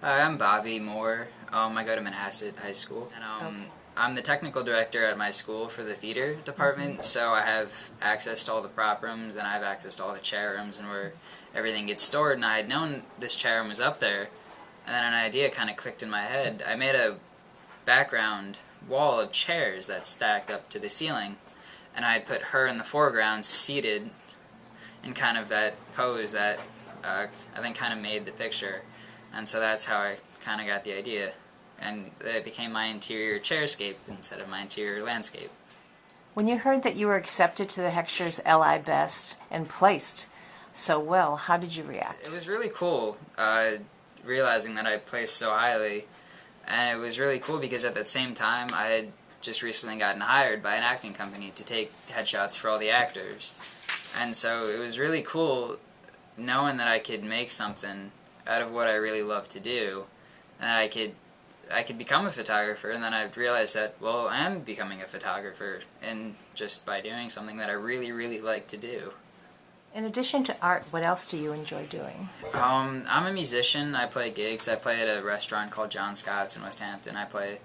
Hi, I'm Bobby Moore. I go to Manhasset High School, and I'm the technical director at my school for the theater department, so I have access to all the prop rooms, and I have access to all the chair rooms and where everything gets stored, and I had known this chair room was up there, and then an idea kind of clicked in my head. I made a background wall of chairs that stacked up to the ceiling, and I had put her in the foreground seated in kind of that pose that I think kind of made the picture. And so that's how I kind of got the idea. And it became my interior chairscape instead of my interior landscape. When you heard that you were accepted to the Heckschers LI Best and placed so well, how did you react? It was really cool, realizing that I placed so highly. And it was really cool because at that same time I had just recently gotten hired by an acting company to take headshots for all the actors. And so it was really cool knowing that I could make something out of what I really love to do, and I could become a photographer. And then I realized that, well, I am becoming a photographer, and just by doing something that I really, really like to do. In addition to art, what else do you enjoy doing? I'm a musician. I play gigs. I play at a restaurant called John Scott's in West Hampton. I play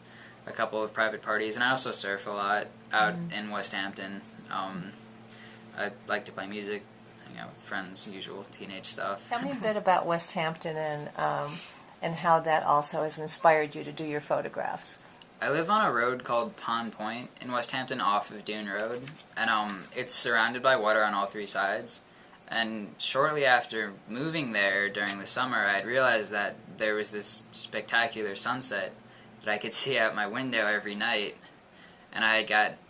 a couple of private parties, and I also surf a lot out in West Hampton. I like to play music, hang out with friends, usual teenage stuff. Tell me a bit about West Hampton and how that also has inspired you to do your photographs. I live on a road called Pond Point in West Hampton off of Dune Road, and it's surrounded by water on all three sides. And shortly after moving there during the summer, I had realized that there was this spectacular sunset that I could see out my window every night. And I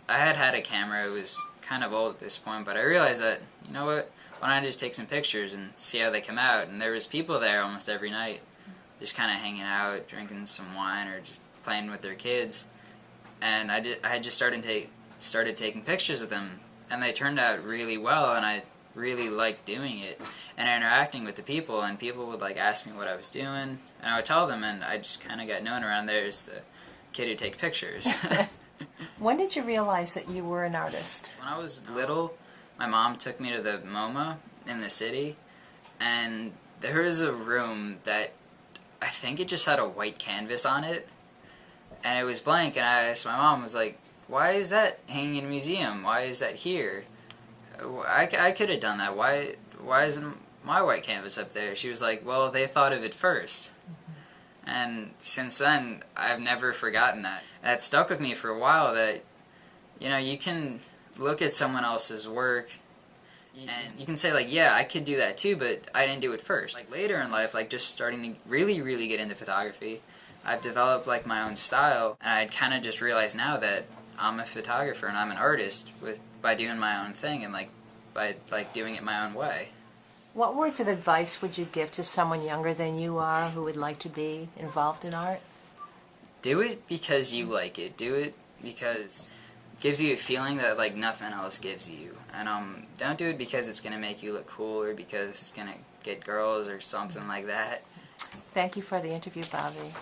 had a camera. It was kind of old at this point, but I realized that, you know what, why don't I just take some pictures and see how they come out? And there was people there almost every night, just kind of hanging out, drinking some wine, or just playing with their kids. And I had just started taking pictures of them, and they turned out really well, and I really liked doing it and interacting with the people. And people would ask me what I was doing, and I would tell them, and I just kind of got known around there as the kid who takes pictures. When did you realize that you were an artist? When I was little, my mom took me to the MoMA in the city, and there was a room that I think it just had a white canvas on it, and it was blank, and I asked my mom, was like, why is that hanging in a museum? Why is that here? I could have done that. Why isn't my white canvas up there? She was like, well, they thought of it first. And since then, I've never forgotten that. That stuck with me for a while, that, you know, you can look at someone else's work and you can say, yeah, I could do that too, but I didn't do it first. Later in life, just starting to really, really get into photography, I've developed my own style, and I'd kind of just realized now that I'm a photographer and I'm an artist by doing my own thing and by doing it my own way. What words of advice would you give to someone younger than you are who would like to be involved in art? Do it because you like it. Do it because it gives you a feeling that nothing else gives you. And don't do it because it's going to make you look cool or because it's going to get girls or something like that. Thank you for the interview, Bobby.